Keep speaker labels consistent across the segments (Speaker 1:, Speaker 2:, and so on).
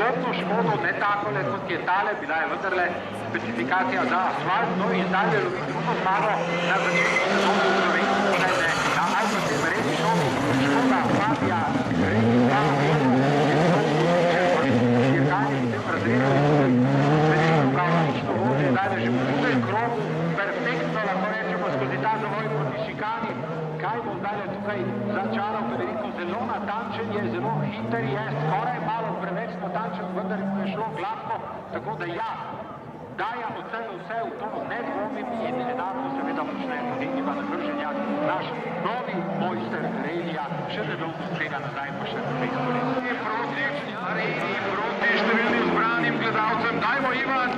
Speaker 1: podobno škodo, ne takole, kot je tale, bila je vendarle specifikacija za asfalt, no in zdaj je loviti ono zmago na začetku sezone v Sloveniji, torej ne, na Alfa Severeni šovi, škoda Fabija, Rejka, dirkanje v tem razredu, veliko kaotično vodi, zdaj je že v drugem krogu, perfektno lahko rečemo skozi ta zavoj proti šikani, kaj bo zdaj tukaj začaral Federico, zelo natančen je, zelo hiter je, skoraj malo preveč natančen, vendar je šlo gladko, tako da ja, daje od sebe vse v to, ne dvomim in enako seveda počne tudi Ivan Hrženjak, naš novi mojster Relija, še ne dolgo tega nazaj pa še naprej skori. Proti številnim zbranim gledalcem, dajmo Ivan,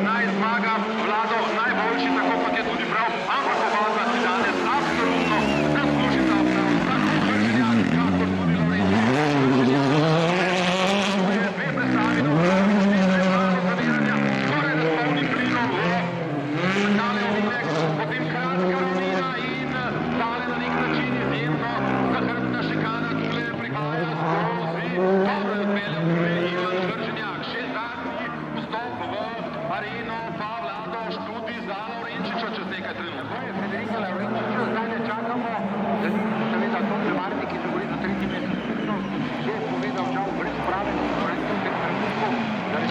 Speaker 1: naj zmaga Vlado, najboljši, tako kot je tudi prav, ampak oba si danes absolutno zaslužita prav, tako Hrženjak, kakor tudi Lorenzo. Dve predstavi, potem kratka rovina in tale na nek način izjemno zahrbtna šikana, tule prihaja skozi, dobro je odpeljal Ivan Hrženjak, še zadnji vstop v areno, pa Vlado štuti za Laurenčiča čez nekaj trenutkov. To je Federica Laurenčiča, zdaj ne čakamo, da ni seveda to Lemarnik, ki se bori za tretji mesec, že je povedal žal brez prave konkurence v tem trenutku, da je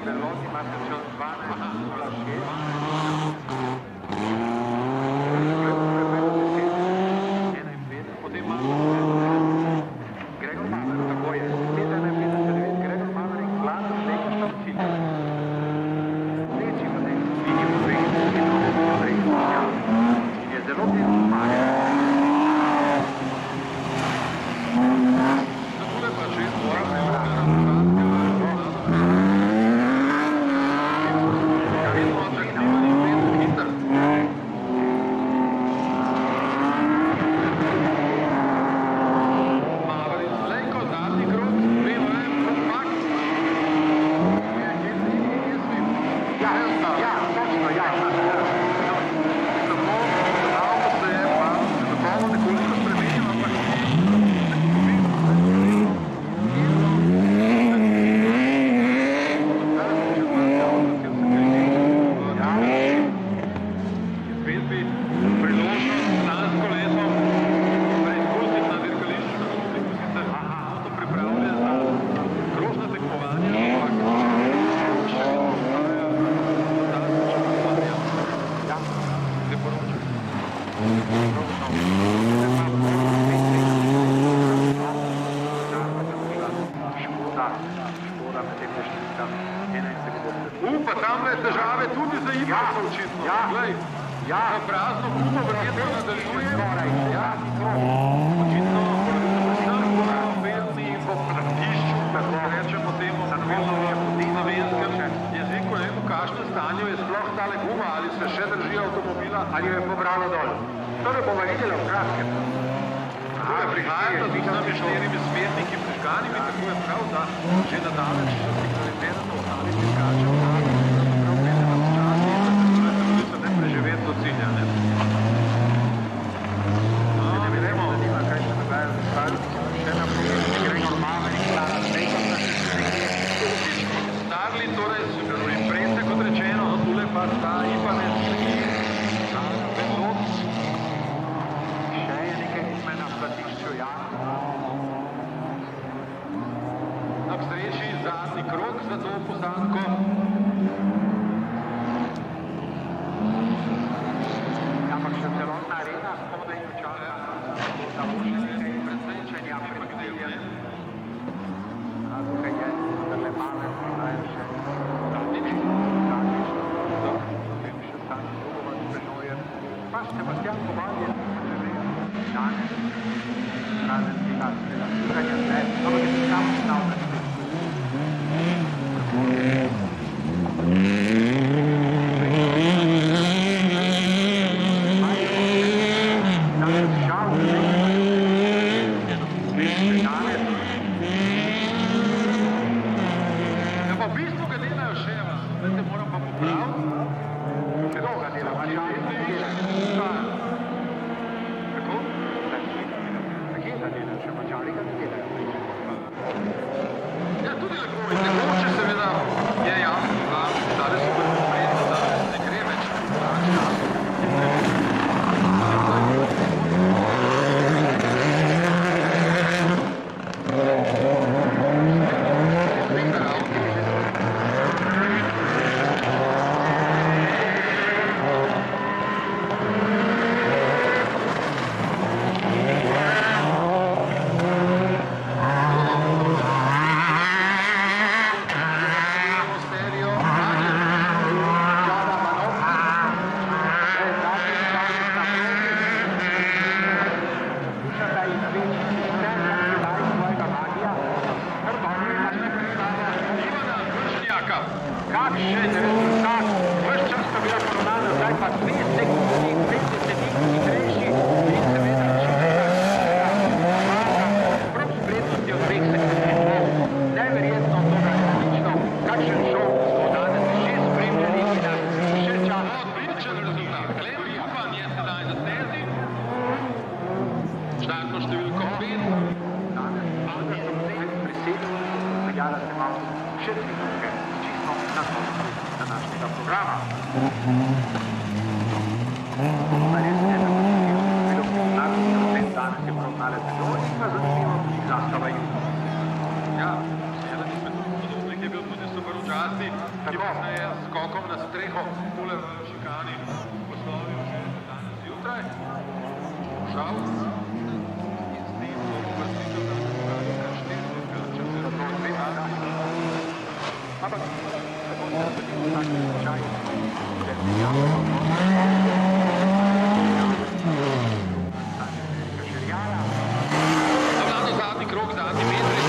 Speaker 1: Berlotti, Masterchef 12, potem imamo Gregor Maverick, tako je, 57, Gregor Maverick, Vlada, Stekošta, Cilj. Večji potem, vidimo je zelo temu zmaga. Tako je pa že pa tam je težave tudi za Ibrahim očitno. Ja, prazno kupo verjetno nadaljuje. Očitno vsem belni po pratišču, tako rečemo temu, na venskem jeziku, ne vem, v kakšnem stanju je sploh tale guma, ali se še drži avtomobila, ali jo je pobralo dol. To ne bomo videli v kratkem. Prihajata z vsemi 4 smetniki prižganimi, tako je prav, da že nadaleč signalizirano ostali priskačev, da prav glede na počasi in da se ne preživeti do cilja. Ne vidimo, kaj se dogaja z ostali, še na pomeni, Gregor Maverick, Klara Stekošta, Starli, torej, imprese, kot rečeno, tule pa sta Ibanez, zadnji krog za to posadko. Ampak še celotna arena spodaj in čaka za možnosti predsečenja predvidevja. Tukaj je zrle male, poznajo še Tadič, potem še Stani Dubovac, Benojer, pa Sebastian Kovalj je danes razen tega stiganja zdaj, dobro, da se tam stavlja. Kakšen rezultat, vse čas sta bila poravnana, zdaj pa 2 sekundi, 5 sekundi hitrejši in seveda prav s prednostjo 2 sekundi. Neverjetno, to je resnično, kakšen šov smo danes že spremljali in nas še čas. Odličen rezultat, Klemen Juvan je sedaj na stezi, štartno številko 5. Danes Albertom Zek presedil, prijala se malo še 3 minutke. Na koncu današnjega programa. Res je, da bilo narodni koncept danes je poravnale zelo in pa zanimivo tudi zastava Jutra. Ja, seveda
Speaker 2: Masti, ki kasneje s skokom na streho tule v šikani poslovil že danes zjutraj. Šal. In s tem bo uvrstitev danes pokazal kar 4 dirkače, oziroma 2 Masti.
Speaker 1: Ampak, tako se zgodil tak slučaj,
Speaker 2: Zadnji krog, zadnji metri,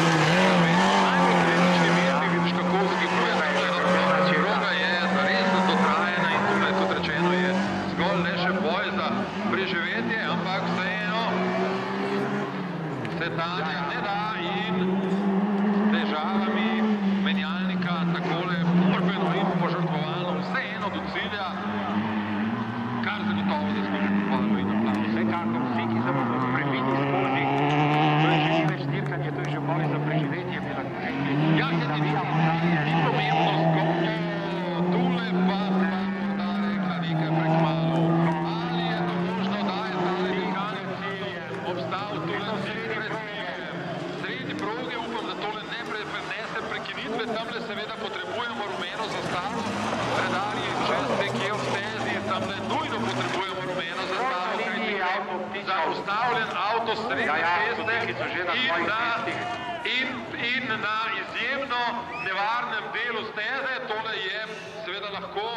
Speaker 2: najbolj kritični metri, vidiš kako vzgibuje, proga je zares dotrajena in tukaj, kot rečeno, je zgolj le še boj za preživetje, ampak vseeno se Tanja ne da in s težavami menjalnika takole borbeno in požrtvovalno vseeno do cilja, kar zagotovo zasluži pohvalo in aplavz.
Speaker 1: Vsekakor vsi, ki se bodo previdni skozi, to je že ni več dirkanje, to je že boj za preživetje, bi lahko rekli.
Speaker 2: Ja, se ti ni pomembno zgodno, tule pa morda rekla nekaj prekmalu. Ali je to možno, da je tale dirkalni cilj obstal tule sredi proge, upam, da tole ne prenese prekinitve, tamle seveda potrebujemo rumeno zastavo, redarji čez nekje ob stezi, tamle nujno potrebujemo rumeno zastavo, kajti zaustavljen avto sredi ceste in na izjemno nevarnem delu steze, tole je seveda lahko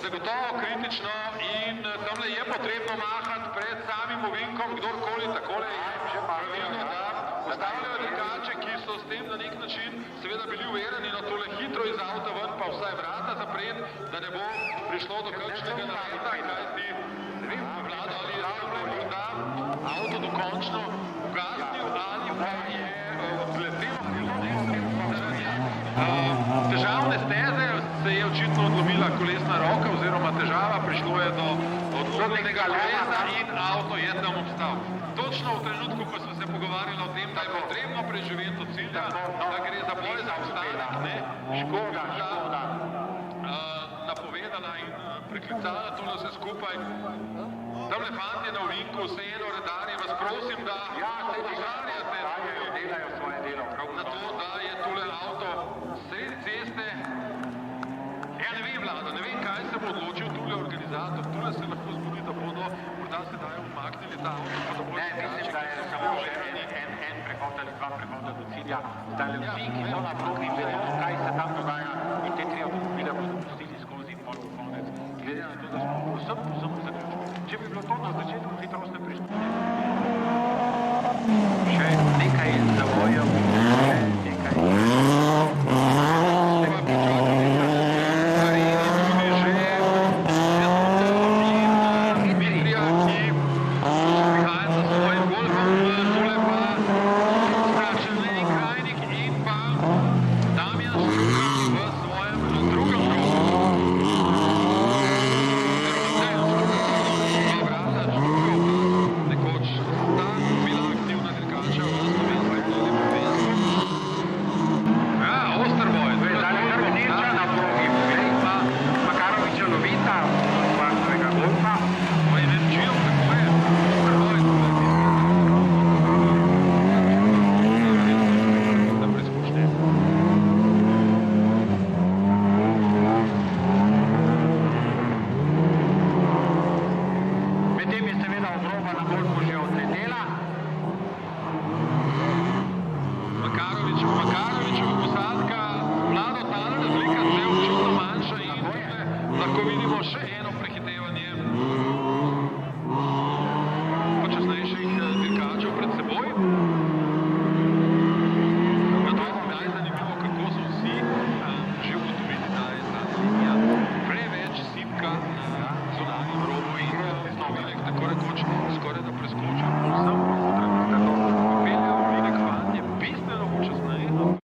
Speaker 2: zagotovo kritično in tamle je potrebno mahati pred samim ovinkom, kdorkoli takole je že pravilno, da ustavljajo dirkače, ki so s tem na nek način seveda bili uverjeni, no tole hitro iz avta ven, pa vsaj vrata zapret, da ne bo prišlo do kakšnega naleta, kajti ne vem, Vlado, ali je morda avto dokončno ugasnil ali pa je odletel. Težavne steze se je očitno odlomila kolesna roka oziroma težava, prišlo je do odlomljenega kolesa in avto je tam obstal. Točno v trenutku, ko smo se pogovarjali o tem, da je potrebno preživeti do cilja, da gre za boj za obstanek, ne, Škoda napovedala in priklicala tole vse skupaj. Tamle fantje na ovinku, vseeno redarje, vas prosim, da opozarjate
Speaker 1: delajo svoje delo.
Speaker 2: na to, da je tule avto sredi ceste. Ja, ne vem, Vlado, ne vem, kaj se bo odločil tule organizator. Tule se lahko zgodi, da bodo morda sedaj umaknili ta avto, pa da bodo
Speaker 1: Mislim, da je samo še en prehod ali 2 prehoda do cilja. Zdaj vsi, ki so na progi, vedo, kaj se tam dogaja in te 3 avtomobile bodo pustili skozi in pol konec. Glede na to, da smo povsem zaključili. Če bi bilo to na začetku hitrostne preizkušnje, še nekaj zavojev, še nekaj.